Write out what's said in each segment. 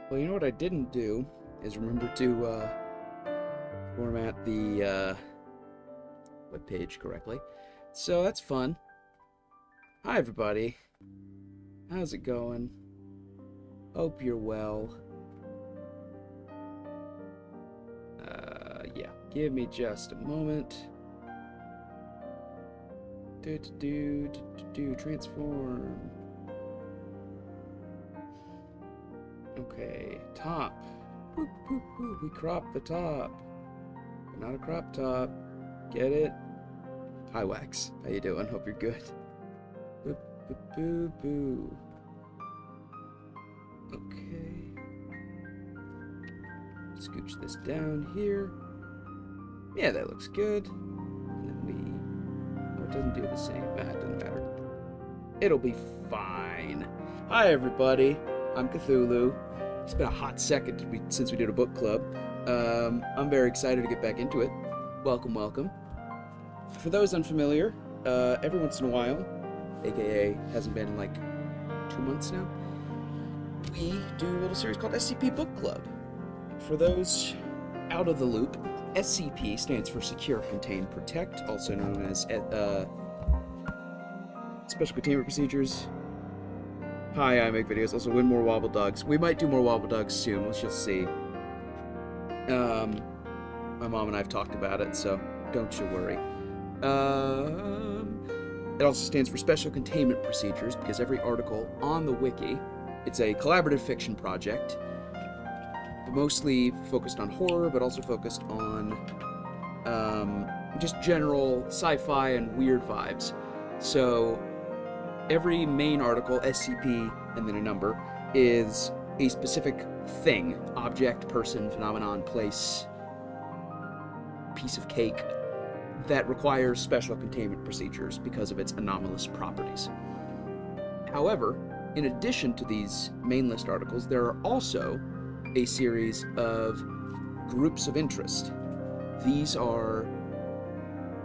Well, you know what I didn't do is remember to format the web page correctly. So that's fun. Hi, everybody. How's it going? Hope you're well. Yeah. Give me just a moment. Transform. Okay, top. Boop, boop, boop. We crop the top. But not a crop top. Get it? Hi, Wax. How you doing? Hope you're good. Boop, boop, boo, boo. Okay. Scooch this down here. Yeah, that looks good. And then we... Oh, it doesn't do the same. That doesn't matter. It'll be fine. Hi, everybody. I'm Cthulhu. It's been a hot second since we did a book club. I'm very excited to get back into it. Welcome, welcome. For those unfamiliar, every once in a while, aka hasn't been in like 2 months now, we do a little series called SCP Book Club. For those out of the loop, SCP stands for Secure, Contain, Protect, also known as Special Containment Procedures. Hi, I make videos. Also, win more Wobble Dogs. We might do more Wobble Dogs soon. Let's just see. My mom and I have talked about it, so don't you worry. It also stands for Special Containment Procedures because every article on the wiki, it's a collaborative fiction project, mostly focused on horror, but also focused on just general sci-fi and weird vibes. So every main article, SCP, and then a number, is a specific thing, object, person, phenomenon, place, piece of cake, that requires special containment procedures because of its anomalous properties. However, in addition to these main list articles, there are also a series of groups of interest. These are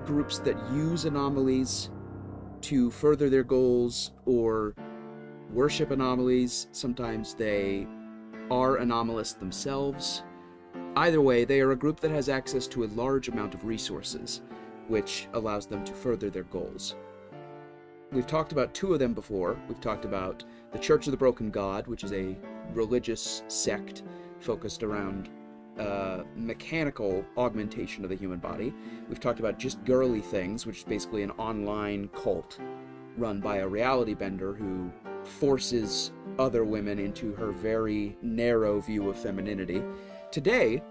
groups that use anomalies to further their goals or worship anomalies. Sometimes they are anomalous themselves. Either way, they are a group that has access to a large amount of resources, which allows them to further their goals. We've talked about 2 of them before. We've talked about the Church of the Broken God, which is a religious sect focused around mechanical augmentation of the human body. We've talked about Just Girly Things, which is basically an online cult run by a reality bender who forces other women into her very narrow view of femininity. Today,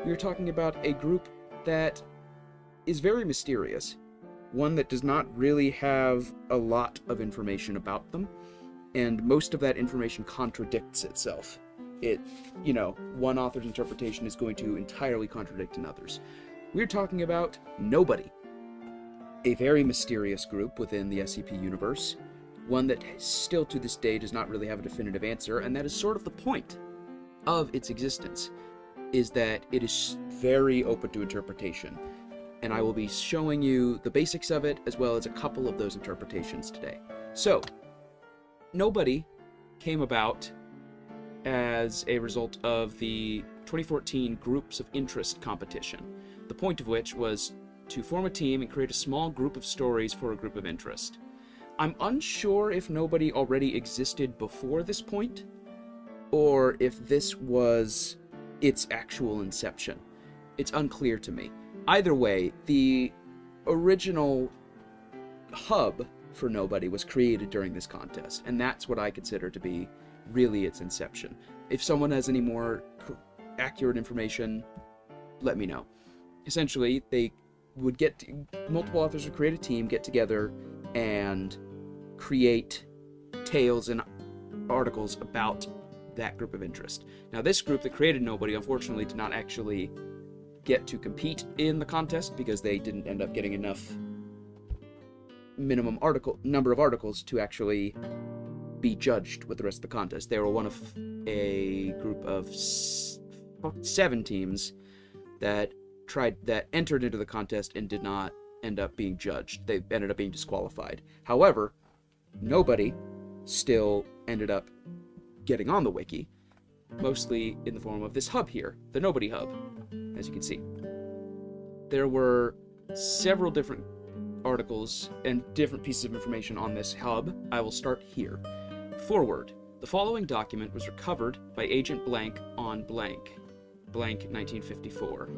we're talking about a group that is very mysterious, one that does not really have a lot of information about them, and most of that information contradicts itself. One author's interpretation is going to entirely contradict another's. We're talking about Nobody, a very mysterious group within the SCP universe, one that still to this day does not really have a definitive answer, and that is sort of the point of its existence, is that it is very open to interpretation. And I will be showing you the basics of it, as well as a couple of those interpretations today. So, Nobody came about as a result of the 2014 Groups of Interest competition, the point of which was to form a team and create a small group of stories for a group of interest. I'm unsure if Nobody already existed before this point, or if this was its actual inception. It's unclear to me. Either way, the original hub for Nobody was created during this contest, and that's what I consider to be really its inception. If someone has any more accurate information, let me know. Essentially, they would multiple authors would create a team, get together, and create tales and articles about that group of interest. Now, this group that created Nobody, unfortunately, did not actually get to compete in the contest because they didn't end up getting enough minimum number of articles to actually be judged with the rest of the contest. They were one of a group of 7 teams that entered into the contest and did not end up being judged. They ended up being disqualified. However, Nobody still ended up getting on the wiki, mostly in the form of this hub here, the Nobody Hub, as you can see. There were several different articles and different pieces of information on this hub. I will start here. Forward. The following document was recovered by Agent Blank on blank 1954.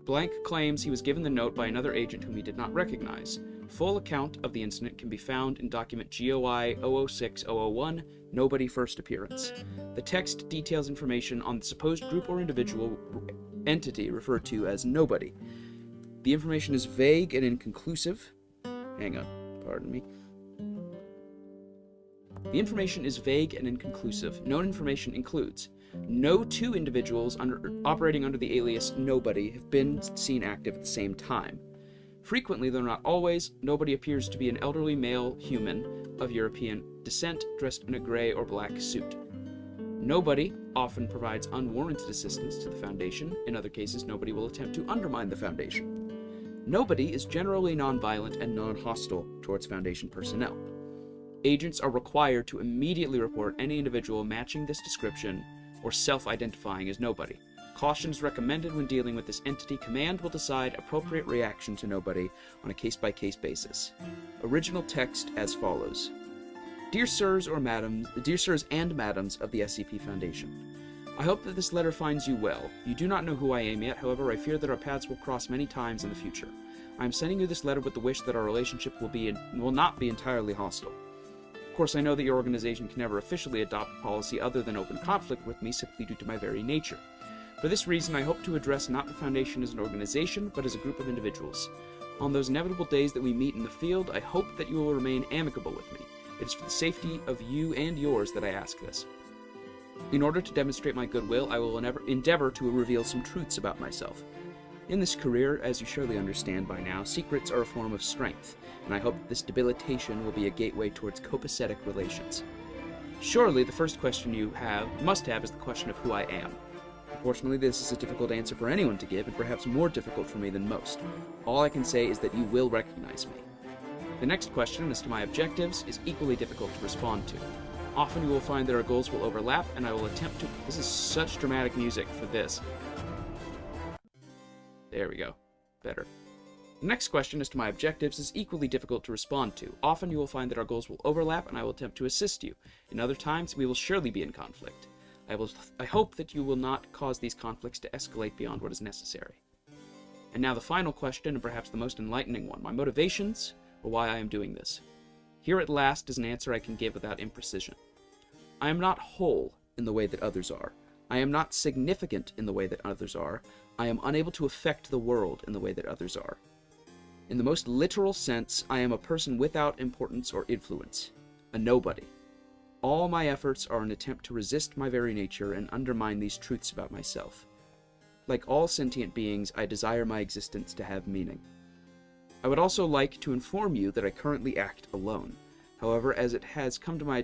Blank claims he was given the note by another agent whom he did not recognize. Full account of the incident can be found in document GOI 006001, Nobody First Appearance. The text details information on the supposed group or individual entity referred to as Nobody. The information is vague and inconclusive. Hang on, pardon me. The information is vague and inconclusive. Known information includes: no two individuals operating under the alias Nobody have been seen active at the same time. Frequently, though not always, Nobody appears to be an elderly male human of European descent dressed in a gray or black suit. Nobody often provides unwarranted assistance to the Foundation. In other cases, Nobody will attempt to undermine the Foundation. Nobody is generally nonviolent and non-hostile towards Foundation personnel. Agents are required to immediately report any individual matching this description or self-identifying as Nobody. Caution is recommended when dealing with this entity. Command will decide appropriate reaction to Nobody on a case-by-case basis. Original text as follows. Dear sirs and madams of the SCP Foundation, I hope that this letter finds you well. You do not know who I am yet, however, I fear that our paths will cross many times in the future. I am sending you this letter with the wish that our relationship will not be entirely hostile. Of course, I know that your organization can never officially adopt a policy other than open conflict with me simply due to my very nature. For this reason, I hope to address not the Foundation as an organization, but as a group of individuals. On those inevitable days that we meet in the field, I hope that you will remain amicable with me. It is for the safety of you and yours that I ask this. In order to demonstrate my goodwill, I will endeavor to reveal some truths about myself. In this career, as you surely understand by now, secrets are a form of strength, and I hope that this debilitation will be a gateway towards copacetic relations. Surely, the first question you must have is the question of who I am. Unfortunately, this is a difficult answer for anyone to give, and perhaps more difficult for me than most. All I can say is that you will recognize me. The next question, as to my objectives, is equally difficult to respond to. Often you will find that our goals will overlap, and I will attempt to... This is such dramatic music for this. There we go. Better. The next question as to my objectives is equally difficult to respond to. Often you will find that our goals will overlap, and I will attempt to assist you. In other times, we will surely be in conflict. I hope that you will not cause these conflicts to escalate beyond what is necessary. And now the final question, and perhaps the most enlightening one. My motivations, or why I am doing this. Here at last is an answer I can give without imprecision. I am not whole in the way that others are. I am not significant in the way that others are. I am unable to affect the world in the way that others are. In the most literal sense, I am a person without importance or influence, a nobody. All my efforts are an attempt to resist my very nature and undermine these truths about myself. Like all sentient beings, I desire my existence to have meaning. I would also like to inform you that I currently act alone. However, it has come to my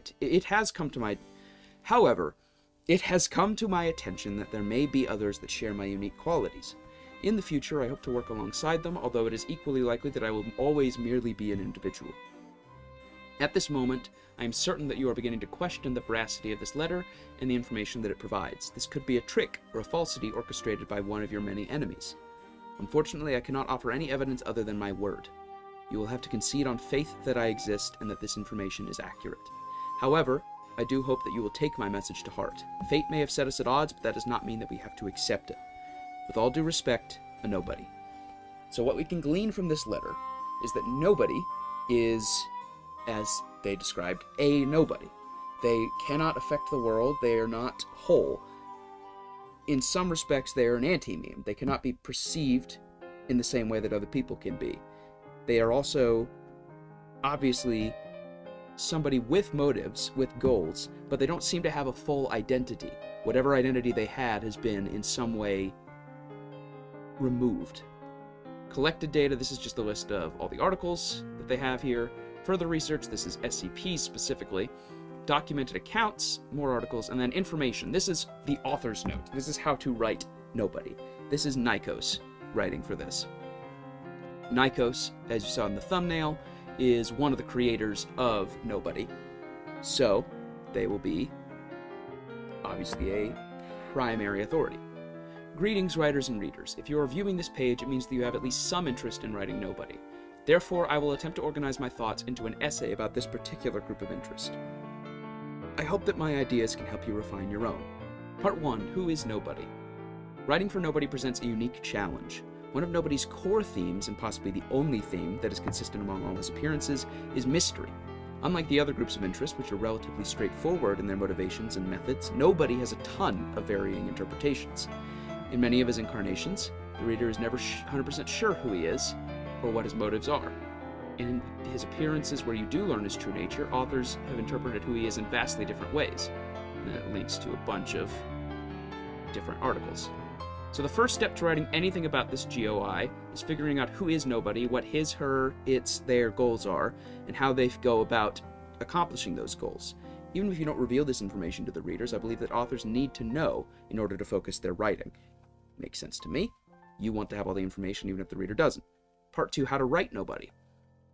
attention that there may be others that share my unique qualities. In the future, I hope to work alongside them, although it is equally likely that I will always merely be an individual. At this moment, I am certain that you are beginning to question the veracity of this letter and the information that it provides. This could be a trick or a falsity orchestrated by one of your many enemies. Unfortunately, I cannot offer any evidence other than my word. You will have to concede on faith that I exist and that this information is accurate. However, I do hope that you will take my message to heart. Fate may have set us at odds, but that does not mean that we have to accept it. With all due respect, a nobody. So what we can glean from this letter is that nobody is, as they described, a nobody. They cannot affect the world. They are not whole. In some respects, they are an anti-meme. They cannot be perceived in the same way that other people can be. They are also, obviously, somebody with motives, with goals, but they don't seem to have a full identity. Whatever identity they had has been, in some way, removed. Collected data, this is just a list of all the articles that they have here. Further research, this is SCP specifically. Documented accounts, more articles, and then information. This is the author's note. This is how to write nobody. This is Nighkos writing for this. Nighkos, as you saw in the thumbnail, is one of the creators of Nobody. So, they will be obviously a primary authority. Greetings, writers and readers. If you are viewing this page, it means that you have at least some interest in writing Nobody. Therefore, I will attempt to organize my thoughts into an essay about this particular group of interest. I hope that my ideas can help you refine your own. Part 1. Who is Nobody? Writing for Nobody presents a unique challenge. One of Nobody's core themes, and possibly the only theme that is consistent among all his appearances, is mystery. Unlike the other groups of interest, which are relatively straightforward in their motivations and methods, Nobody has a ton of varying interpretations. In many of his incarnations, the reader is never 100% sure who he is, or what his motives are. In his appearances where you do learn his true nature, authors have interpreted who he is in vastly different ways. And that links to a bunch of different articles. So the first step to writing anything about this GOI is figuring out who is Nobody, what his, her, its, their goals are, and how they go about accomplishing those goals. Even if you don't reveal this information to the readers, I believe that authors need to know in order to focus their writing. Makes sense to me. You want to have all the information even if the reader doesn't. Part 2, how to write Nobody.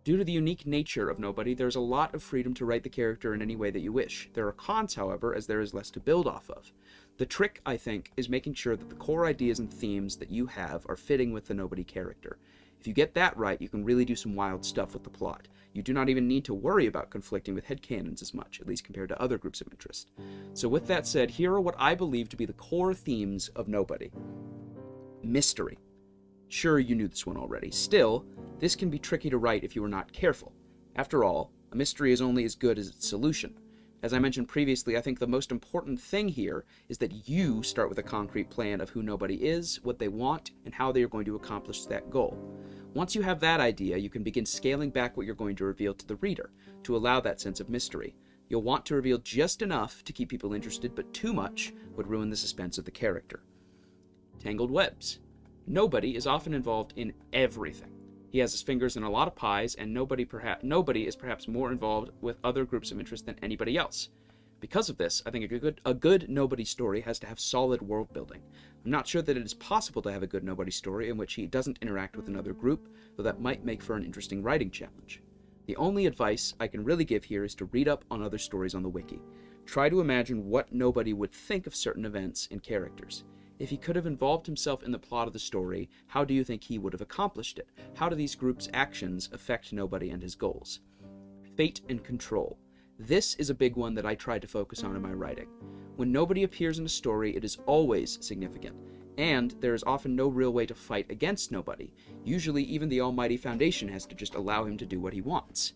Due to the unique nature of Nobody, there's a lot of freedom to write the character in any way that you wish. There are cons, however, as there is less to build off of. The trick, I think, is making sure that the core ideas and themes that you have are fitting with the Nobody character. If you get that right, you can really do some wild stuff with the plot. You do not even need to worry about conflicting with headcanons as much, at least compared to other groups of interest. So with that said, here are what I believe to be the core themes of Nobody. Mystery. Sure, you knew this one already. Still, this can be tricky to write if you are not careful. After all, a mystery is only as good as its solution. As I mentioned previously, I think the most important thing here is that you start with a concrete plan of who Nobody is, what they want, and how they are going to accomplish that goal. Once you have that idea, you can begin scaling back what you're going to reveal to the reader, to allow that sense of mystery. You'll want to reveal just enough to keep people interested, but too much would ruin the suspense of the character. Tangled webs. Nobody is often involved in everything. He has his fingers in a lot of pies, and nobody is perhaps more involved with other groups of interest than anybody else. Because of this, I think a good Nobody story has to have solid world building. I'm not sure that it is possible to have a good Nobody story in which he doesn't interact with another group, though that might make for an interesting writing challenge. The only advice I can really give here is to read up on other stories on the wiki. Try to imagine what Nobody would think of certain events and characters. If he could have involved himself in the plot of the story, how do you think he would have accomplished it? How do these groups' actions affect Nobody and his goals? Fate and control. This is a big one that I tried to focus on in my writing. When Nobody appears in a story, it is always significant, and there is often no real way to fight against Nobody. Usually, even the Almighty Foundation has to just allow him to do what he wants.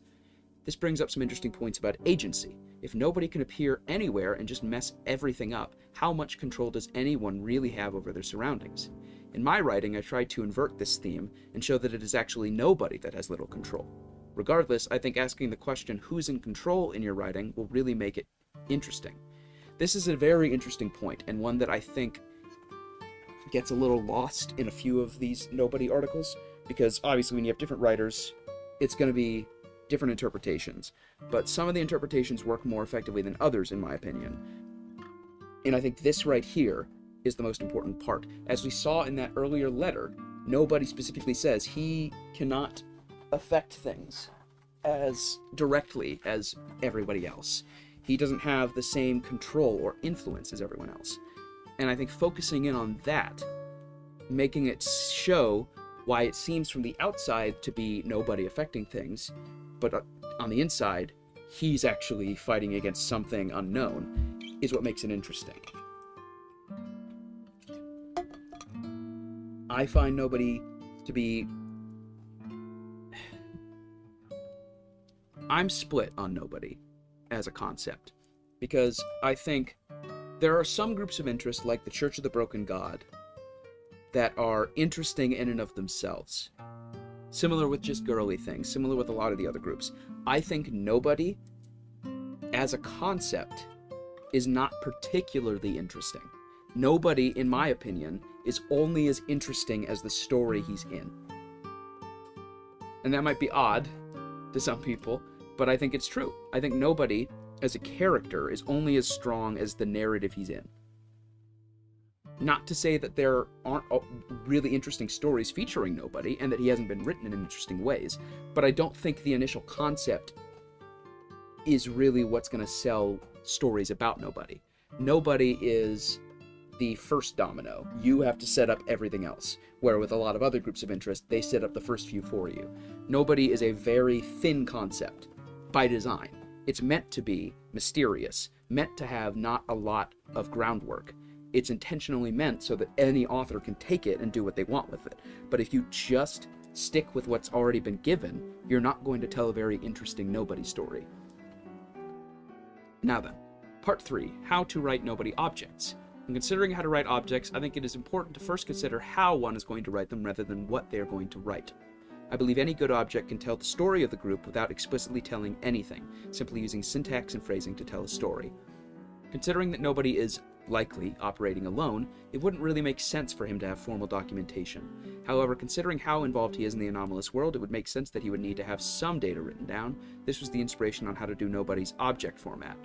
This brings up some interesting points about agency. If Nobody can appear anywhere and just mess everything up, how much control does anyone really have over their surroundings? In my writing, I tried to invert this theme and show that it is actually Nobody that has little control. Regardless, I think asking the question, who's in control in your writing, will really make it interesting. This is a very interesting point, and one that I think gets a little lost in a few of these Nobody articles, because obviously when you have different writers, it's going to be different interpretations, but some of the interpretations work more effectively than others, in my opinion. And I think this right here is the most important part. As we saw in that earlier letter, Nobody specifically says he cannot affect things as directly as everybody else. He doesn't have the same control or influence as everyone else. And I think focusing in on that, making it show why it seems from the outside to be Nobody affecting things, but on the inside, he's actually fighting against something unknown, is what makes it interesting. I find Nobody to be... I'm split on Nobody as a concept, because I think there are some groups of interest, like the Church of the Broken God, that are interesting in and of themselves. Similar with just girly things, similar with a lot of the other groups. I think Nobody, as a concept, is not particularly interesting. Nobody, in my opinion, is only as interesting as the story he's in. And that might be odd to some people, but I think it's true. I think Nobody, as a character, is only as strong as the narrative he's in. Not to say that there aren't really interesting stories featuring Nobody, and that he hasn't been written in interesting ways, but I don't think the initial concept is really what's going to sell stories about Nobody. Nobody is the first domino. You have to set up everything else, where with a lot of other groups of interest, they set up the first few for you. Nobody is a very thin concept by design. It's meant to be mysterious, meant to have not a lot of groundwork. It's intentionally meant so that any author can take it and do what they want with it. But if you just stick with what's already been given, you're not going to tell a very interesting nobody story. Now then, part 3, how to write nobody objects. When considering how to write objects, I think it is important to first consider how one is going to write them rather than what they are going to write. I believe any good object can tell the story of the group without explicitly telling anything, simply using syntax and phrasing to tell a story. Considering that nobody is likely operating alone, it wouldn't really make sense for him to have formal documentation. However, considering how involved he is in the anomalous world, it would make sense that he would need to have some data written down. This was the inspiration on how to do nobody's object format.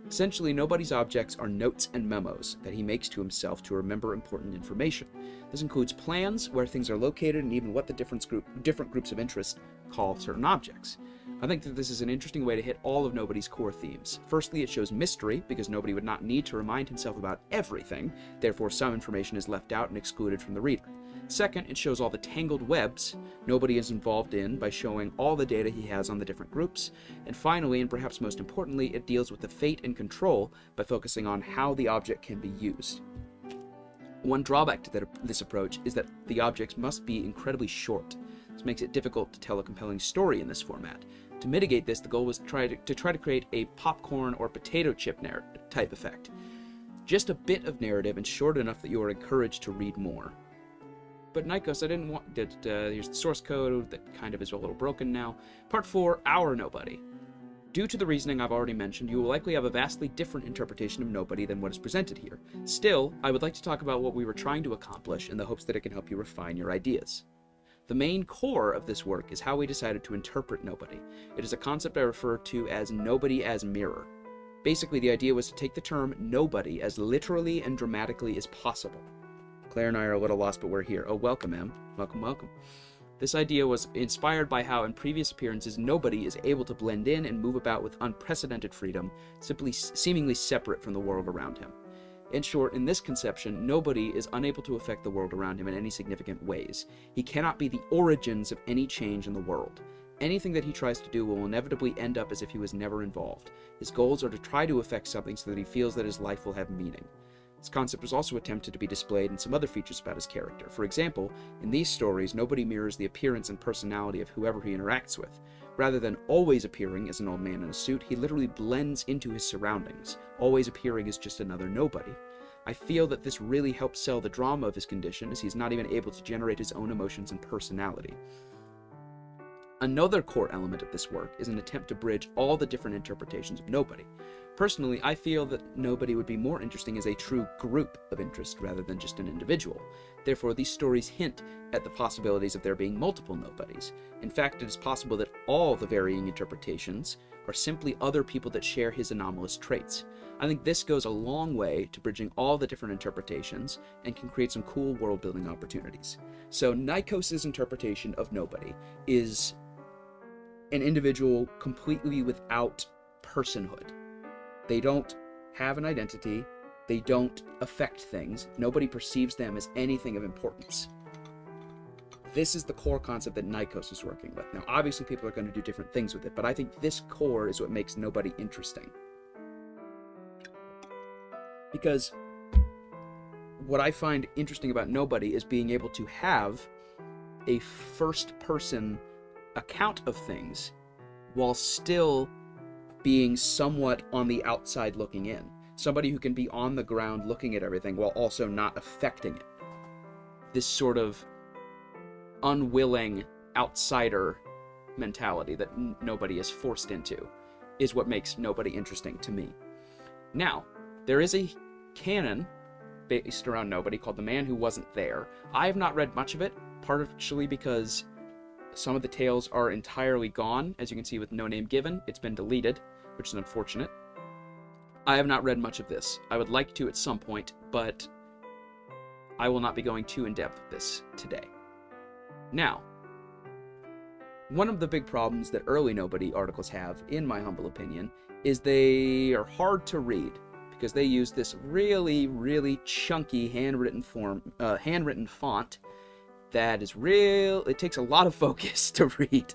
Essentially, nobody's objects are notes and memos that he makes to himself to remember important information. This includes plans, where things are located, and even what the different groups of interest call certain objects. I think that this is an interesting way to hit all of nobody's core themes. Firstly, it shows mystery, because nobody would not need to remind himself about everything, therefore some information is left out and excluded from the reader. Second, it shows all the tangled webs nobody is involved in by showing all the data he has on the different groups. And finally, and perhaps most importantly, it deals with the fate and control by focusing on how the object can be used. One drawback to this approach is that the objects must be incredibly short. This makes it difficult to tell a compelling story in this format. To mitigate this, the goal was to try to create a popcorn or potato chip type effect. Just a bit of narrative and short enough that you are encouraged to read more. But Nighkos, I didn't want... here's the source code that kind of is a little broken now. Part 4, Our Nobody. Due to the reasoning I've already mentioned, you will likely have a vastly different interpretation of nobody than what is presented here. Still, I would like to talk about what we were trying to accomplish in the hopes that it can help you refine your ideas. The main core of this work is how we decided to interpret nobody. It is a concept I refer to as nobody as mirror. Basically, the idea was to take the term nobody as literally and dramatically as possible. Claire and I are a little lost, but we're here. Oh, welcome, Em. Welcome, welcome. This idea was inspired by how in previous appearances nobody is able to blend in and move about with unprecedented freedom, simply seemingly separate from the world around him. In short, in this conception, nobody is unable to affect the world around him in any significant ways. He cannot be the origins of any change in the world. Anything that he tries to do will inevitably end up as if he was never involved. His goals are to try to affect something so that he feels that his life will have meaning. This concept was also attempted to be displayed in some other features about his character. For example, in these stories, nobody mirrors the appearance and personality of whoever he interacts with. Rather than always appearing as an old man in a suit, he literally blends into his surroundings, always appearing as just another nobody. I feel that this really helps sell the drama of his condition, as he's not even able to generate his own emotions and personality. Another core element of this work is an attempt to bridge all the different interpretations of nobody. Personally, I feel that nobody would be more interesting as a true group of interest rather than just an individual. Therefore, these stories hint at the possibilities of there being multiple nobodies. In fact, it is possible that all the varying interpretations are simply other people that share his anomalous traits. I think this goes a long way to bridging all the different interpretations and can create some cool world-building opportunities. So Nighkos' interpretation of nobody is an individual completely without personhood. They don't have an identity, they don't affect things, nobody perceives them as anything of importance. This is the core concept that Nighkos is working with. Now, obviously people are going to do different things with it, but I think this core is what makes nobody interesting. Because what I find interesting about nobody is being able to have a first-person account of things while still being somewhat on the outside looking in. Somebody who can be on the ground looking at everything while also not affecting it. This sort of unwilling outsider mentality that nobody is forced into is what makes nobody interesting to me. Now, there is a canon based around nobody called The Man Who Wasn't There. I have not read much of it, partially because some of the tales are entirely gone. As you can see with no name given, it's been deleted, which is unfortunate. I have not read much of this. I would like to at some point, but I will not be going too in-depth with this today. Now, one of the big problems that early Nobody articles have, in my humble opinion, is they are hard to read, because they use this really, really chunky handwritten font that is real. It takes a lot of focus to read.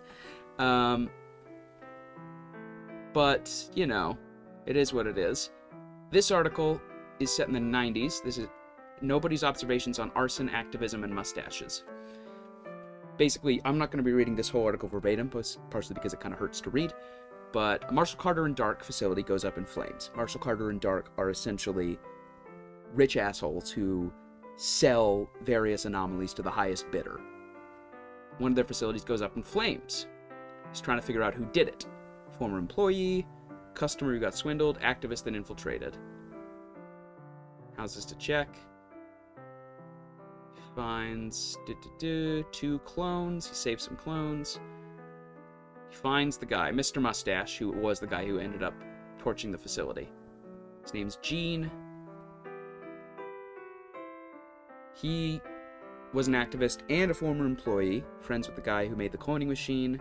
But, you know, it is what it is. This article is set in the 90s. This is Nobody's Observations on Arson, Activism, and Mustaches. Basically, I'm not going to be reading this whole article verbatim, partially because it kind of hurts to read, but Marshall Carter and Dark facility goes up in flames. Marshall Carter and Dark are essentially rich assholes who sell various anomalies to the highest bidder. One of their facilities goes up in flames. He's trying to figure out who did it. Former employee, customer who got swindled, activist that infiltrated. How's this to check? Finds 2 clones. He saves some clones. He finds the guy, Mr. Mustache, who was the guy who ended up torching the facility. His name's Gene. He was an activist and a former employee, friends with the guy who made the cloning machine.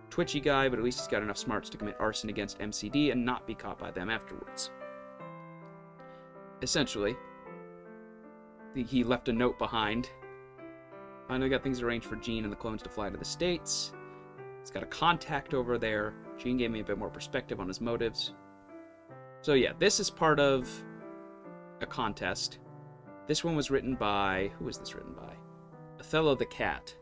Twitchy guy, but at least he's got enough smarts to commit arson against MCD and not be caught by them afterwards. Essentially, he left a note behind. Finally got things arranged for Gene and the clones to fly to the States. He's got a contact over there. Gene gave me a bit more perspective on his motives. So yeah, this is part of a contest. This one was written by... Who was this written by? Othello the Cat.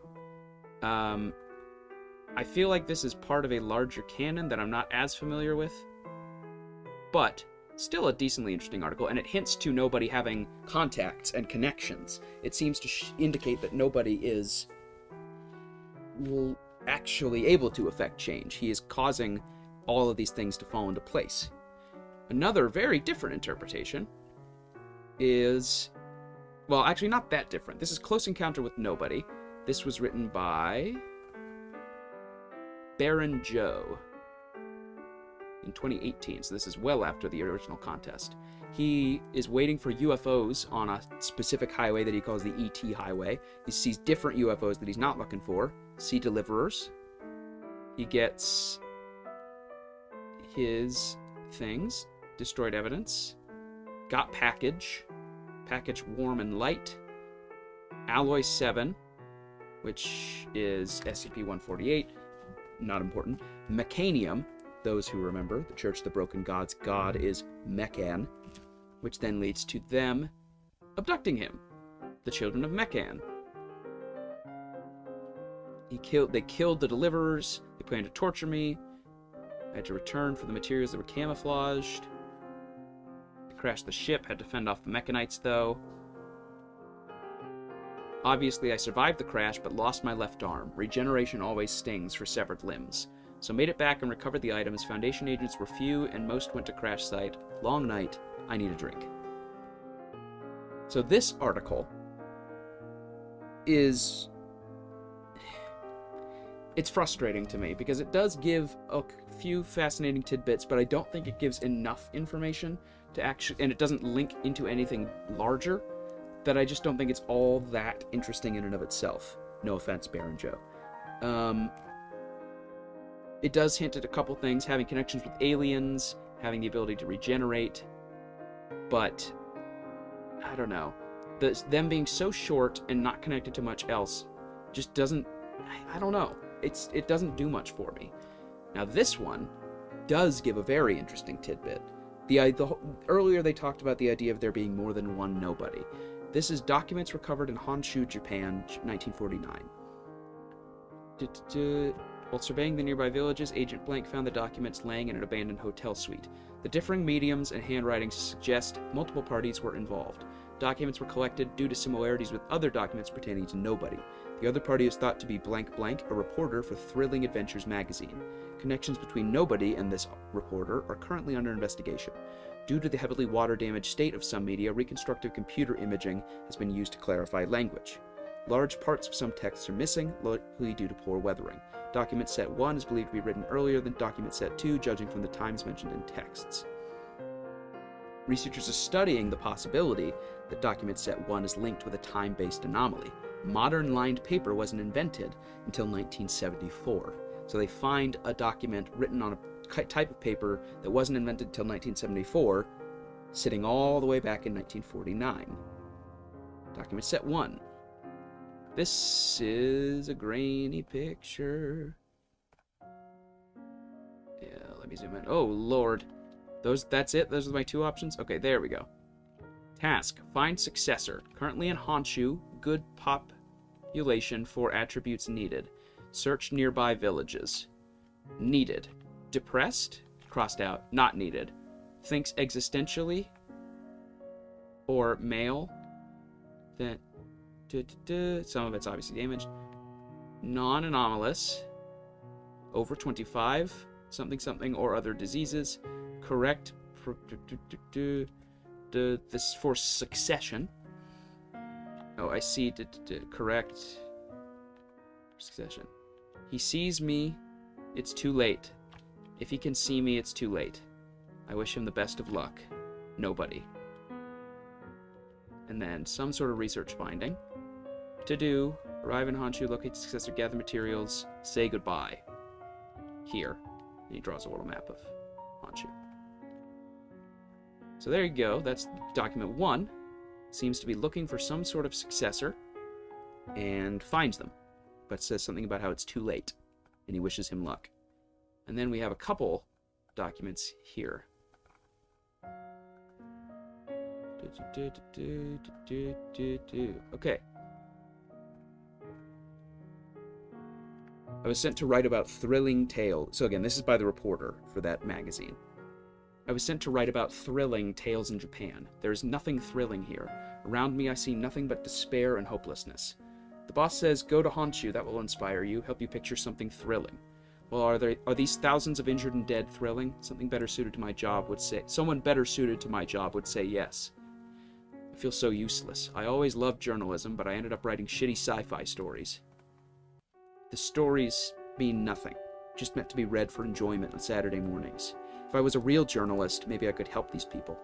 I feel like this is part of a larger canon that I'm not as familiar with. But still a decently interesting article, and it hints to nobody having contacts and connections. It seems to indicate that nobody is actually able to affect change. He is causing all of these things to fall into place. Another very different interpretation is... Well, actually not that different. This is Close Encounter with Nobody. This was written by Baron Joe in 2018, so this is well after the original contest. He is waiting for UFOs on a specific highway that he calls the ET highway. He sees different UFOs that he's not looking for. Sea deliverers. He gets his things. Destroyed evidence. Got package. Package warm and light. Alloy 7, which is SCP-148. Not important. Mechanium. Those who remember, the Church of the Broken Gods' god is Mechan, which then leads to them abducting him, the children of Mechan. They killed the deliverers. They planned to torture me. I had to return for the materials that were camouflaged. They crashed the ship. Had to fend off the Mechanites, though. Obviously, I survived the crash, but lost my left arm. Regeneration always stings for severed limbs. So made it back and recovered the items. Foundation agents were few, and most went to crash site. Long night. I need a drink. So this article is... It's frustrating to me, because it does give a few fascinating tidbits, but I don't think it gives enough information to actually... And it doesn't link into anything larger, that I just don't think it's all that interesting in and of itself. No offense, Baron Joe. It does hint at a couple things, having connections with aliens, having the ability to regenerate, but I don't know. Them being so short and not connected to much else just doesn't... I don't know. It doesn't do much for me. Now this one does give a very interesting tidbit. Earlier they talked about the idea of there being more than one nobody. This is documents recovered in Honshu, Japan, 1949. While surveying the nearby villages, Agent Blank found the documents laying in an abandoned hotel suite. The differing mediums and handwritings suggest multiple parties were involved. Documents were collected due to similarities with other documents pertaining to nobody. The other party is thought to be blank blank, a reporter for Thrilling Adventures magazine. Connections between nobody and this reporter are currently under investigation. Due to the heavily water-damaged state of some media, reconstructive computer imaging has been used to clarify language. Large parts of some texts are missing, likely due to poor weathering. Document Set 1 is believed to be written earlier than Document Set 2, judging from the times mentioned in texts. Researchers are studying the possibility that Document Set 1 is linked with a time-based anomaly. Modern lined paper wasn't invented until 1974. So they find a document written on a type of paper that wasn't invented until 1974, sitting all the way back in 1949. Document set 1. This is a grainy picture. Yeah, let me zoom in. Oh, Lord. That's it? Those are my 2 options? Okay, there we go. Task. Find successor. Currently in Honshu. Good population for attributes needed. Search nearby villages. Needed. Depressed? Crossed out. Not needed. Thinks existentially? Or male? Then... Some of it's obviously damaged. Non-anomalous. Over 25. Something something or other diseases. Correct. This for succession. Oh, I see. Correct. Succession. He sees me. It's too late. If he can see me, it's too late. I wish him the best of luck. Nobody. And then some sort of research finding. To do. Arrive in Honshu, locate the successor, gather materials, say goodbye. Here. And he draws a little map of Honshu. So there you go. That's document 1. Seems to be looking for some sort of successor. And finds them. But says something about how it's too late. And he wishes him luck. And then we have a couple documents here. Okay. I was sent to write about thrilling tales. So again, this is by the reporter for that magazine. I was sent to write about thrilling tales in Japan. There is nothing thrilling here. Around me I see nothing but despair and hopelessness. The boss says, go to Honshu, that will inspire you, help you picture something thrilling. Well, are these thousands of injured and dead thrilling? Something better suited to my job would say... Someone better suited to my job would say yes. I feel so useless. I always loved journalism, but I ended up writing shitty sci-fi stories. The stories mean nothing. Just meant to be read for enjoyment on Saturday mornings. If I was a real journalist, maybe I could help these people.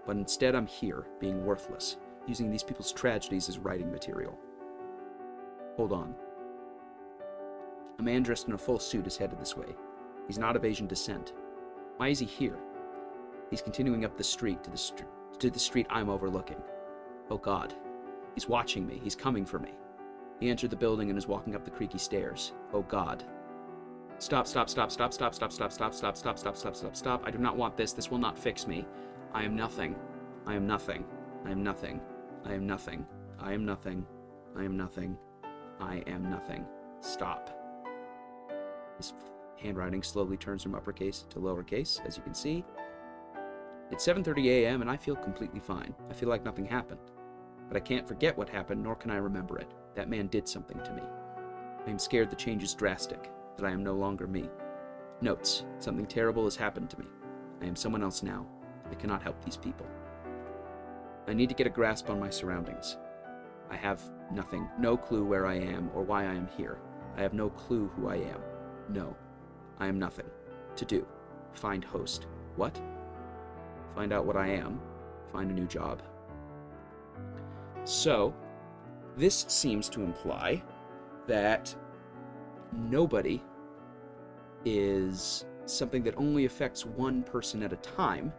But instead I'm here, being worthless, using these people's tragedies as writing material. Hold on. A man dressed in a full suit is headed this way. He's not of Asian descent. Why is he here? He's continuing up the street to the street I'm overlooking. Oh God. He's watching me. He's coming for me. He entered the building and is walking up the creaky stairs. Oh God. Stop, stop, stop, stop, stop, stop, stop, stop, stop, stop, stop, stop, stop, stop. I do not want this. This will not fix me. I am nothing. I am nothing. I am nothing. I am nothing. I am nothing. I am nothing. I am nothing. Stop. His handwriting slowly turns from uppercase to lowercase, as you can see. It's 7:30 a.m. and I feel completely fine. I feel like nothing happened. But I can't forget what happened, nor can I remember it. That man did something to me. I am scared the change is drastic, that I am no longer me. Notes. Something terrible has happened to me. I am someone else now. I cannot help these people. I need to get a grasp on my surroundings. I have nothing, no clue where I am or why I am here. I have no clue who I am. No. I am nothing. To do. Find host. What? Find out what I am. Find a new job. So, this seems to imply that nobody is something that only affects one person at a time,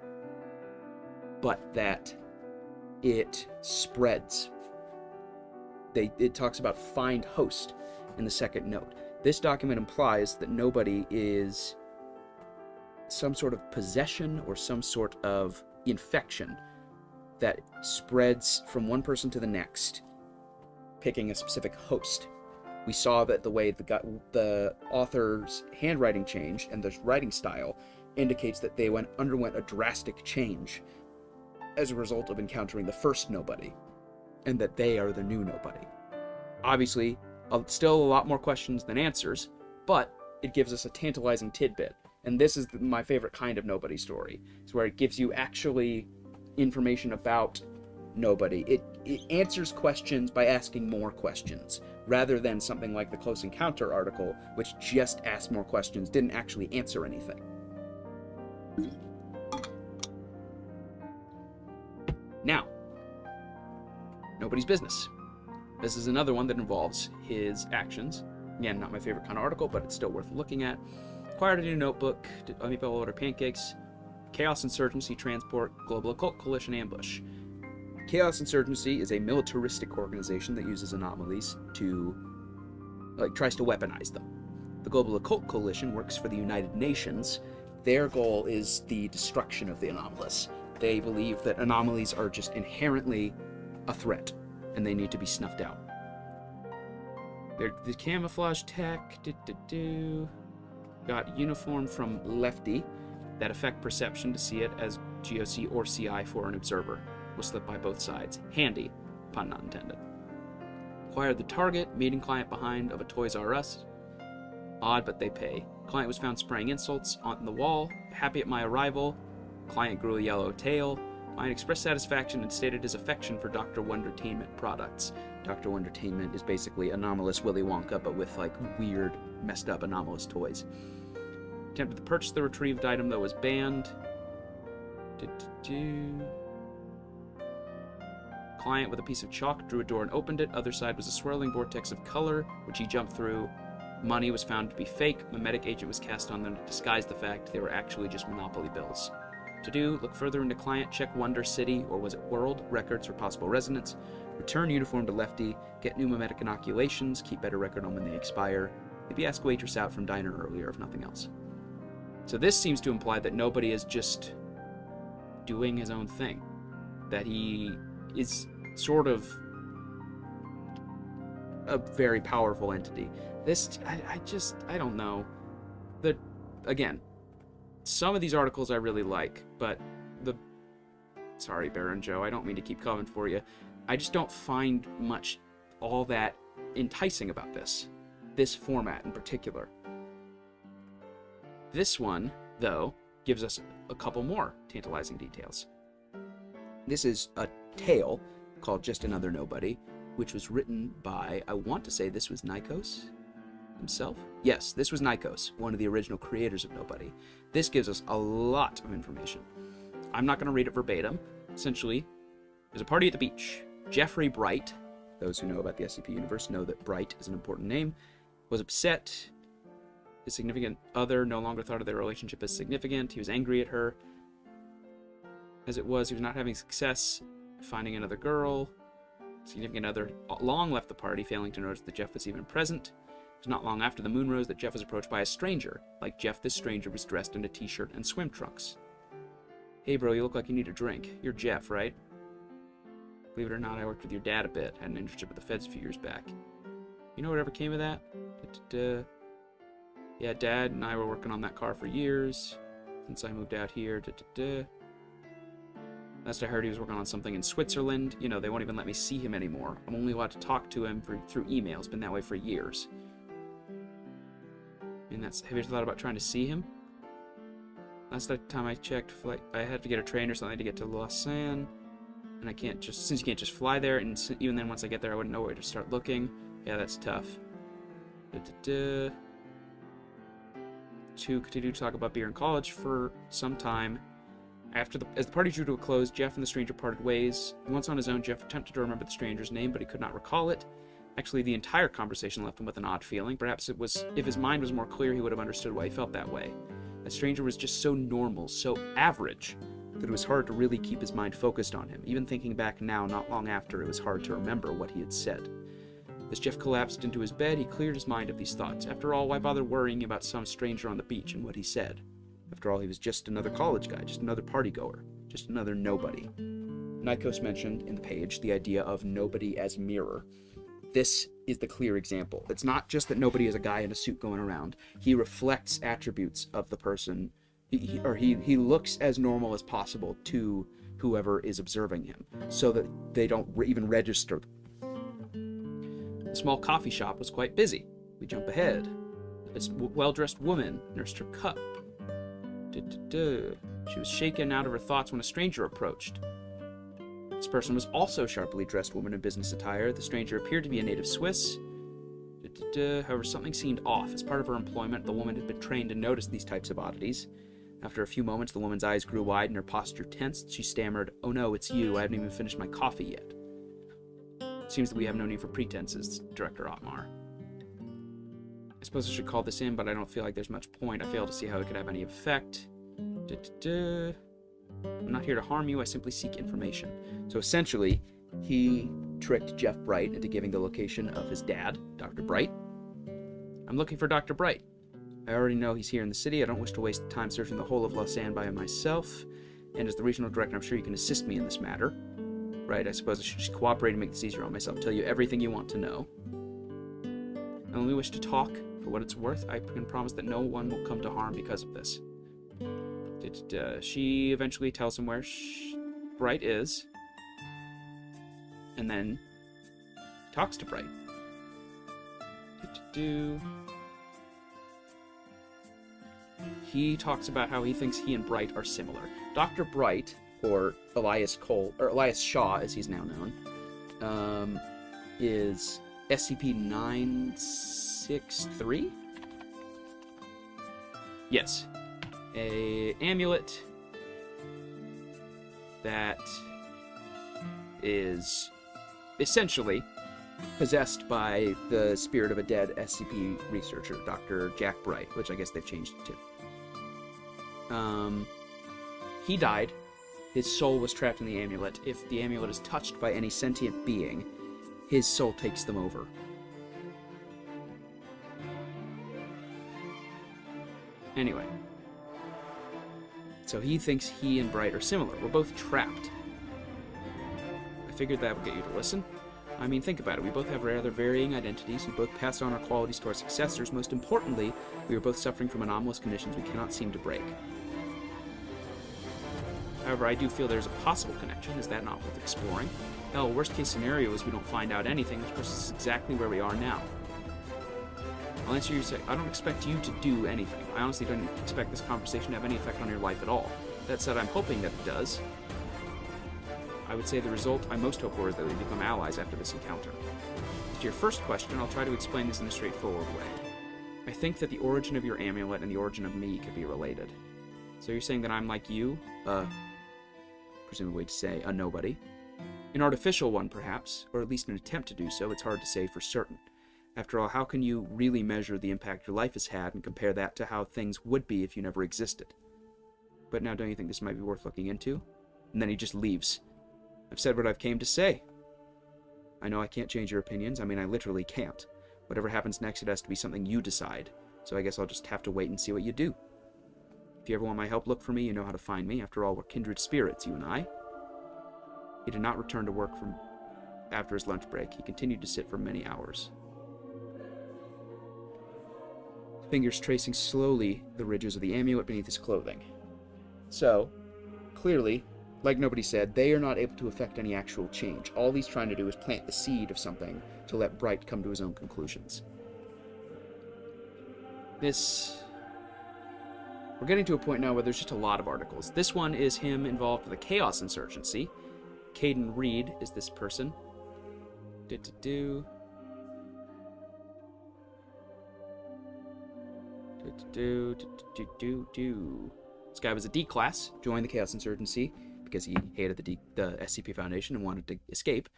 but that it spreads. It talks about find host in the second note. This document implies that nobody is some sort of possession or some sort of infection that spreads from one person to the next, picking a specific host. We saw that the way the author's handwriting changed and the writing style indicates that they underwent a drastic change as a result of encountering the first nobody, and that they are the new nobody. Obviously, still a lot more questions than answers, but it gives us a tantalizing tidbit. And this is my favorite kind of nobody story. It's where it gives you actually information about nobody. It answers questions by asking more questions, rather than something like the Close Encounter article, which just asked more questions, didn't actually answer anything. Now, nobody's business. This is another one that involves his actions. Again, not my favorite kind of article, but it's still worth looking at. Acquired a new notebook. Let me order pancakes. Chaos Insurgency Transport Global Occult Coalition Ambush. Chaos Insurgency is a militaristic organization that uses anomalies to, tries to weaponize them. The Global Occult Coalition works for the United Nations. Their goal is the destruction of the anomalous. They believe that anomalies are just inherently a threat, and they need to be snuffed out. The camouflage tech, got uniform from Lefty that affect perception to see it as GOC or CI for an observer. Will slip by both sides. Handy, pun not intended. Acquired the target, meeting client behind of a Toys R Us. Odd, but they pay. Client was found spraying insults on the wall. Happy at my arrival. Client grew a yellow tail. Client expressed satisfaction and stated his affection for Dr. Wondertainment products. Dr. Wondertainment is basically anomalous Willy Wonka, but with weird, messed up anomalous toys. Attempted to purchase the retrieved item, though, was banned. Client with a piece of chalk drew a door and opened it. Other side was a swirling vortex of color, which he jumped through. Money was found to be fake. Mimetic agent was cast on them to disguise the fact they were actually just Monopoly bills. To do, look further into client, check Wonder City, or was it World, records for possible resonance, return uniform to Lefty, get new mimetic inoculations, keep better record on when they expire, maybe ask waitress out from diner earlier if nothing else. So this seems to imply that nobody is just doing his own thing. That he is sort of a very powerful entity. This, I don't know. Again, some of these articles I really like, but sorry, Baron Joe, I don't mean to keep coming for you. I just don't find much all that enticing about this format in particular. This one, though, gives us a couple more tantalizing details. This is a tale called Just Another Nobody, which was written by, I want to say this was Nighkos himself? Yes, this was Nighkos, one of the original creators of Nobody. This gives us a lot of information. I'm not going to read it verbatim. Essentially, there's a party at the beach. Jeffrey Bright, those who know about the SCP universe know that Bright is an important name, was upset. His significant other no longer thought of their relationship as significant. He was angry at her. As it was, he was not having success finding another girl. Significant other long left the party, failing to notice that Jeff was even present. It was not long after the moon rose that Jeff was approached by a stranger. Like Jeff, this stranger was dressed in a t-shirt and swim trunks. Hey bro, you look like you need a drink. You're Jeff, right? Believe it or not, I worked with your dad a bit. Had an internship with the feds a few years back. You know whatever came of that? Yeah, Dad and I were working on that car for years. Since I moved out here. Last I heard, he was working on something in Switzerland. You know, they won't even let me see him anymore. I'm only allowed to talk to him through email. It's been that way for years. And have you ever thought about trying to see him? Last time I checked, I had to get a train or something to get to Lausanne. And I can't just, since you can't just fly there, and even then once I get there I wouldn't know where to start looking. Yeah, that's tough. To continue to talk about beer in college for some time. As the party drew to a close, Jeff and the stranger parted ways. Once on his own, Jeff attempted to remember the stranger's name, but he could not recall it. Actually, the entire conversation left him with an odd feeling. Perhaps it was, if his mind was more clear, he would have understood why he felt that way. The stranger was just so normal, so average, that it was hard to really keep his mind focused on him. Even thinking back now, not long after, it was hard to remember what he had said. As Jeff collapsed into his bed, he cleared his mind of these thoughts. After all, why bother worrying about some stranger on the beach and what he said? After all, he was just another college guy, just another party-goer, just another nobody. Nighkos mentioned in the page the idea of nobody as mirror. This is the clear example. It's not just that nobody is a guy in a suit going around. He reflects attributes of the person, he looks as normal as possible to whoever is observing him, so that they don't even register. The small coffee shop was quite busy. We jump ahead. A well-dressed woman nursed her cup. She was shaken out of her thoughts when a stranger approached. This person was also a sharply dressed woman in business attire. The stranger appeared to be a native Swiss. However, something seemed off. As part of her employment, the woman had been trained to notice these types of oddities. After a few moments, the woman's eyes grew wide and her posture tensed. She stammered, "Oh no, it's you. I haven't even finished my coffee yet." It seems that we have no need for pretenses, Director Otmar. I suppose I should call this in, but I don't feel like there's much point. I fail to see how it could have any effect. I'm not here to harm you, I simply seek information. So essentially, he tricked Jeff Bright into giving the location of his dad, Dr. Bright. I'm looking for Dr. Bright. I already know he's here in the city. I don't wish to waste time searching the whole of Lausanne by myself. And as the regional director, I'm sure you can assist me in this matter. Right, I suppose I should just cooperate and make this easier on myself. Tell you everything you want to know. I only wish to talk. For what it's worth, I can promise that no one will come to harm because of this. She eventually tells him where Bright is. And then talks to Bright. He talks about how he thinks he and Bright are similar. Dr. Bright, or Elias Shaw, as he's now known, is SCP-963? Yes. A amulet that is essentially possessed by the spirit of a dead SCP researcher, Dr. Jack Bright, which I guess they've changed it to. He died. His soul was trapped in the amulet. If the amulet is touched by any sentient being, his soul takes them over. Anyway. So he thinks he and Bright are similar. We're both trapped. I figured that would get you to listen. I mean, think about it. We both have rather varying identities. We both pass on our qualities to our successors. Most importantly, we are both suffering from anomalous conditions we cannot seem to break. However, I do feel there's a possible connection. Is that not worth exploring? Hell, worst case scenario is we don't find out anything, which puts us exactly where we are now. I'll answer you, I don't expect you to do anything. I honestly don't expect this conversation to have any effect on your life at all. That said, I'm hoping that it does. I would say the result I most hope for is that we become allies after this encounter. To your first question, I'll try to explain this in a straightforward way. I think that the origin of your amulet and the origin of me could be related. So you're saying that I'm like you, presumably to say, a nobody. An artificial one, perhaps, or at least an attempt to do so. It's hard to say for certain. After all, how can you really measure the impact your life has had and compare that to how things would be if you never existed? But now, don't you think this might be worth looking into? And then he just leaves. I've said what I've came to say. I know I can't change your opinions. I mean, I literally can't. Whatever happens next, it has to be something you decide. So I guess I'll just have to wait and see what you do. If you ever want my help, look for me. You know how to find me. After all, we're kindred spirits, you and I. He did not return to work after his lunch break. He continued to sit for many hours. Fingers tracing slowly the ridges of the amulet beneath his clothing. So, clearly, like nobody said, they are not able to affect any actual change. All he's trying to do is plant the seed of something to let Bright come to his own conclusions. We're getting to a point now where there's just a lot of articles. This one is him involved with a chaos insurgency. Caden Reed is this person. This guy was a D-class, joined the Chaos Insurgency because he hated the SCP Foundation and wanted to escape.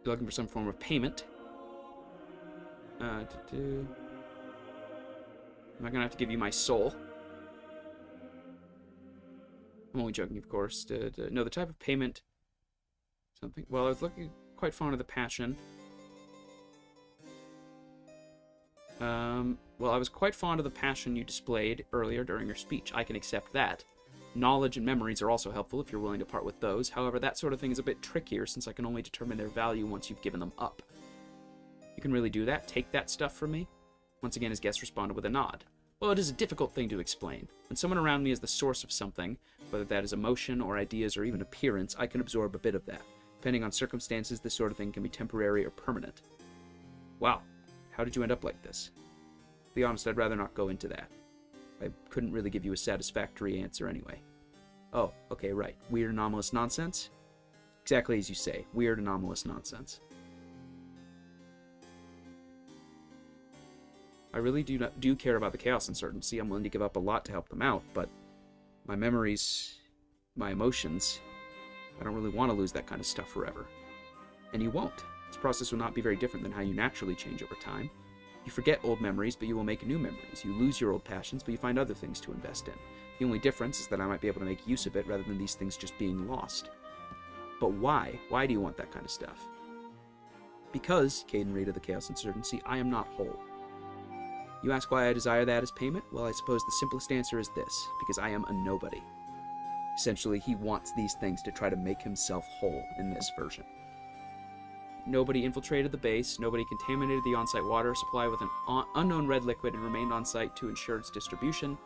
You're looking for some form of payment. Am I gonna have to give you my soul? I'm only joking, of course. No, the type of payment... Something... Well, I was looking quite fond of the passion. Well, I was quite fond of the passion you displayed earlier during your speech. I can accept that. Knowledge and memories are also helpful if you're willing to part with those. However, that sort of thing is a bit trickier since I can only determine their value once you've given them up. You can really do that? Take that stuff from me? Once again, his guest responded with a nod. Well, it is a difficult thing to explain. When someone around me is the source of something, whether that is emotion or ideas or even appearance, I can absorb a bit of that. Depending on circumstances, this sort of thing can be temporary or permanent. Wow. How did you end up like this? To be honest, I'd rather not go into that. I couldn't really give you a satisfactory answer anyway. Oh, okay, right. Weird anomalous nonsense? Exactly as you say. Weird anomalous nonsense. I really do care about the Chaos Insurgency. I'm willing to give up a lot to help them out, but my memories, my emotions, I don't really want to lose that kind of stuff forever. And you won't. This process will not be very different than how you naturally change over time. You forget old memories, but you will make new memories. You lose your old passions, but you find other things to invest in. The only difference is that I might be able to make use of it rather than these things just being lost. But why? Why do you want that kind of stuff? Because, Caden Reed of the Chaos Insurgency, I am not whole. You ask why I desire that as payment? Well, I suppose the simplest answer is this, because I am a nobody. Essentially, he wants these things to try to make himself whole in this version. Nobody infiltrated the base, nobody contaminated the on-site water supply with an unknown red liquid and remained on-site to ensure its distribution.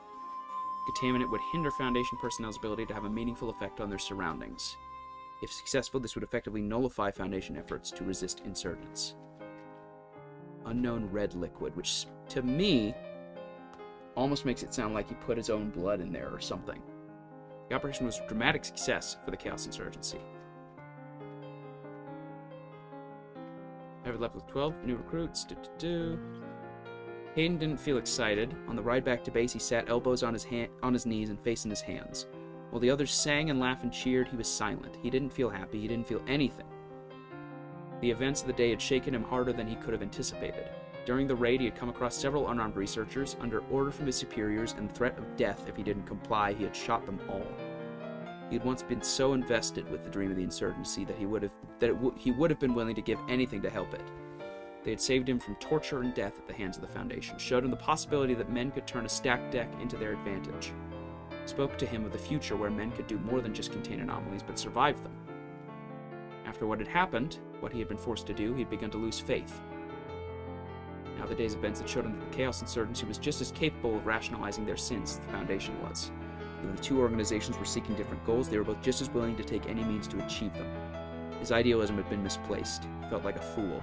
Contaminant would hinder Foundation personnel's ability to have a meaningful effect on their surroundings. If successful, this would effectively nullify Foundation efforts to resist insurgents. Unknown red liquid, which to me almost makes it sound like he put his own blood in there or something. The operation was a dramatic success for the Chaos Insurgency. Average level of 12, new recruits. Hayden didn't feel excited. On the ride back to base, he sat elbows on his knees and face in his hands. While the others sang and laughed and cheered, he was silent. He didn't feel happy. He didn't feel anything. The events of the day had shaken him harder than he could have anticipated. During the raid, he had come across several unarmed researchers. Under order from his superiors and threat of death if he didn't comply, he had shot them all. He had once been so invested with the dream of the insurgency that he would have been willing to give anything to help it. They had saved him from torture and death at the hands of the Foundation, showed him the possibility that men could turn a stacked deck into their advantage, spoke to him of the future where men could do more than just contain anomalies, but survive them. After what had happened, what he had been forced to do, he had begun to lose faith. Now the day's events had showed him that the Chaos Insurgency was just as capable of rationalizing their sins as the Foundation was. Though the two organizations were seeking different goals, they were both just as willing to take any means to achieve them. His idealism had been misplaced. He felt like a fool.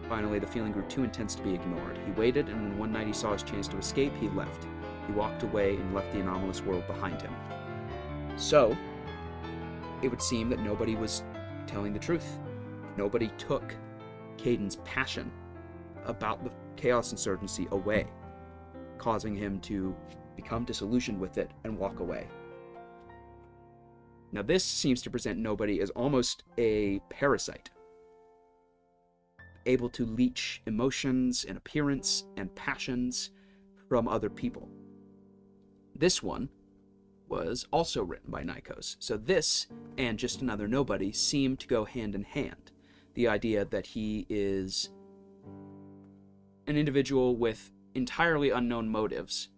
Finally, the feeling grew too intense to be ignored. He waited, and when one night he saw his chance to escape, he left. He walked away and left the anomalous world behind him. So, it would seem that nobody was telling the truth. Nobody took Caden's passion about the Chaos Insurgency away, causing him to become disillusioned with it and walk away. Now this seems to present nobody as almost a parasite, able to leech emotions and appearance and passions from other people. This one was also written by Nighkos, so this and Just Another Nobody seem to go hand in hand. The idea that he is an individual with entirely unknown motives,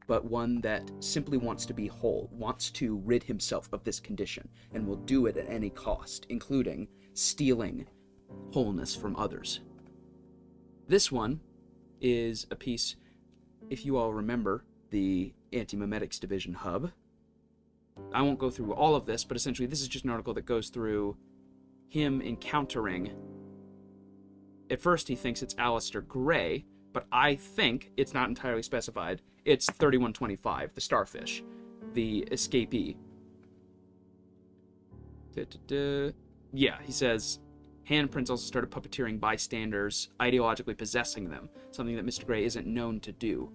but one that simply wants to be whole, wants to rid himself of this condition, and will do it at any cost, including stealing wholeness from others. This one is a piece, if you all remember, the Anti-Memetics Division hub. I won't go through all of this, but essentially this is just an article that goes through him encountering... At first he thinks it's Alistair Gray, but I think it's not entirely specified. It's 3125, the starfish, the escapee. Yeah, he says, handprints also started puppeteering bystanders, ideologically possessing them, something that Mr. Gray isn't known to do.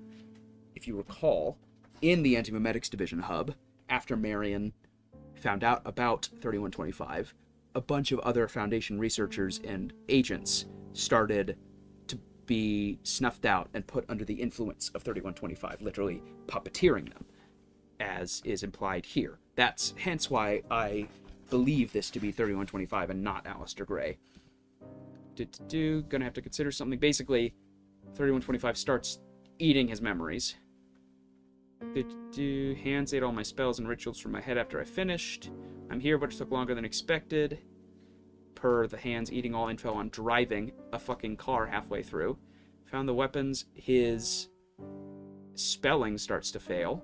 If you recall, in the Anti-Memetics Division hub, after Marion found out about 3125, a bunch of other Foundation researchers and agents started to be snuffed out and put under the influence of 3125, literally puppeteering them, as is implied here. That's hence why I believe this to be 3125 and not Alistair Gray. Gonna have to consider something. Basically, 3125 starts eating his memories. Hands ate all my spells and rituals from my head after I finished. I'm here, but it took longer than expected. Per the hands eating all info on driving a fucking car halfway through. Found the weapons. His spelling starts to fail.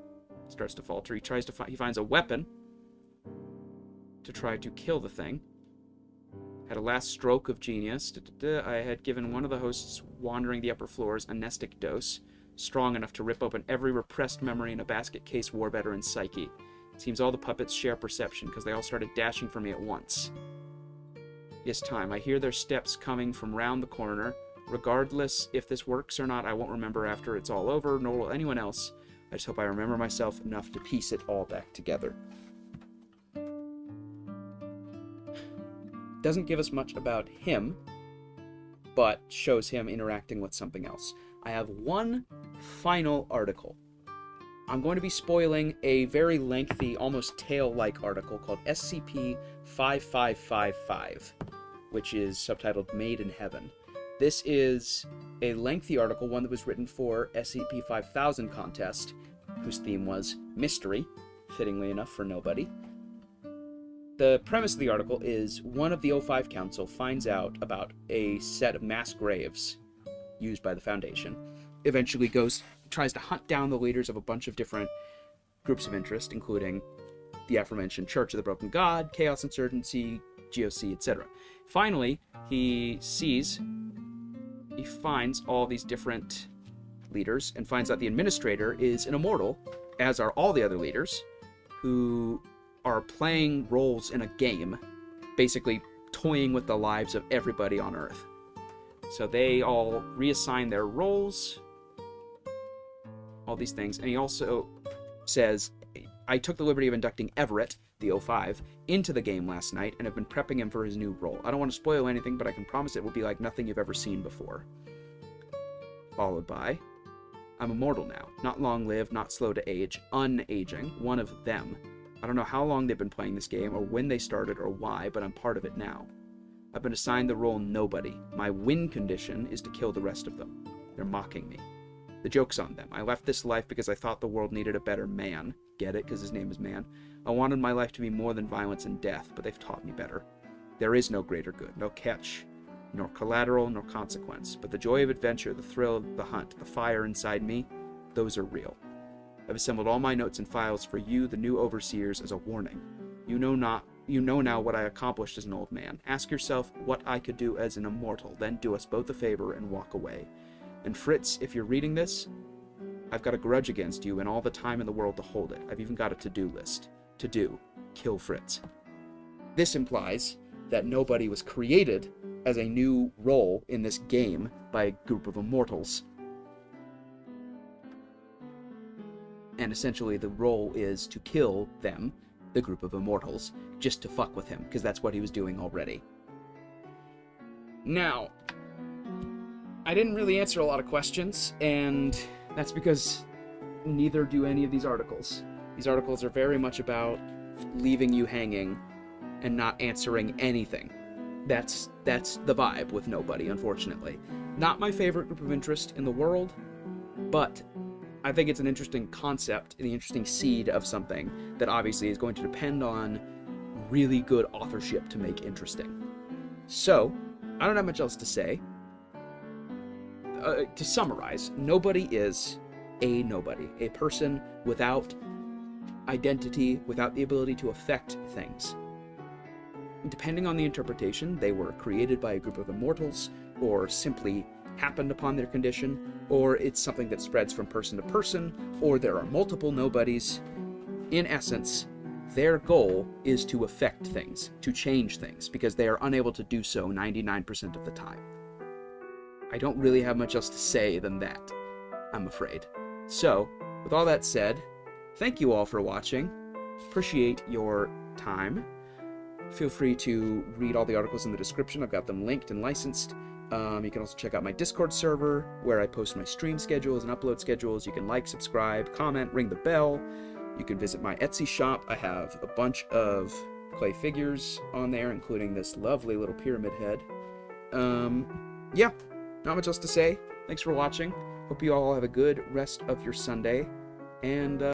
Starts to falter. He finds a weapon to try to kill the thing. Had a last stroke of genius. I had given one of the hosts wandering the upper floors a nestic dose, strong enough to rip open every repressed memory in a basket case war veteran's psyche. Seems all the puppets share perception, because they all started dashing for me at once. Yes, time. I hear their steps coming from round the corner. Regardless if this works or not, I won't remember after it's all over, nor will anyone else. I just hope I remember myself enough to piece it all back together. Doesn't give us much about him, but shows him interacting with something else. I have one final article I'm going to be spoiling a very lengthy, almost tale-like article called SCP 5555, which is subtitled Made in Heaven. This is a lengthy article, one that was written for SCP 5000 contest, whose theme was mystery, fittingly enough for nobody. The premise of the article is one of the O5 Council finds out about a set of mass graves used by the Foundation, eventually tries to hunt down the leaders of a bunch of different groups of interest, including the aforementioned Church of the Broken God, Chaos Insurgency, GOC, etc. Finally, he finds all these different leaders and finds out the administrator is an immortal, as are all the other leaders, who are playing roles in a game, basically toying with the lives of everybody on Earth. So they all reassign their roles, all these things, and he also says, I took the liberty of inducting Everett, the O5, into the game last night, and have been prepping him for his new role. I don't want to spoil anything, but I can promise it will be like nothing you've ever seen before. Followed by, I'm immortal now, not long-lived, not slow to age, unaging, one of them. I don't know how long they've been playing this game, or when they started, or why, but I'm part of it now. I've been assigned the role Nobody. My win condition is to kill the rest of them. They're mocking me. The joke's on them. I left this life because I thought the world needed a better man. Get it? Because his name is Man. I wanted my life to be more than violence and death, but they've taught me better. There is no greater good, no catch, nor collateral, nor consequence. But the joy of adventure, the thrill of the hunt, the fire inside me, those are real. I've assembled all my notes and files for you, the new overseers, as a warning. You know now what I accomplished as an old man. Ask yourself what I could do as an immortal, then do us both a favor and walk away. And Fritz, if you're reading this, I've got a grudge against you and all the time in the world to hold it. I've even got a to-do list. To do. Kill Fritz. This implies that Nobody was created as a new role in this game by a group of immortals. And essentially the role is to kill them, the group of immortals, just to fuck with him, because that's what he was doing already. Now, I didn't really answer a lot of questions, and that's because neither do any of these articles. These articles are very much about leaving you hanging and not answering anything. That's the vibe with Nobody, unfortunately. Not my favorite group of interest in the world, but I think it's an interesting concept, an interesting seed of something that obviously is going to depend on really good authorship to make interesting. So, I don't have much else to say. To summarize, Nobody is a nobody, a person without identity, without the ability to affect things. Depending on the interpretation, they were created by a group of immortals, or simply happened upon their condition, or it's something that spreads from person to person, or there are multiple nobodies. In essence, their goal is to affect things, to change things, because they are unable to do so 99% of the time. I don't really have much else to say than that, I'm afraid. So, with all that said, thank you all for watching. Appreciate your time. Feel free to read all the articles in the description. I've got them linked and licensed. You can also check out my Discord server, where I post my stream schedules and upload schedules. You can like, subscribe, comment, ring the bell. You can visit my Etsy shop. I have a bunch of clay figures on there, including this lovely little pyramid head. Yeah, not much else to say. Thanks for watching. Hope you all have a good rest of your Sunday, and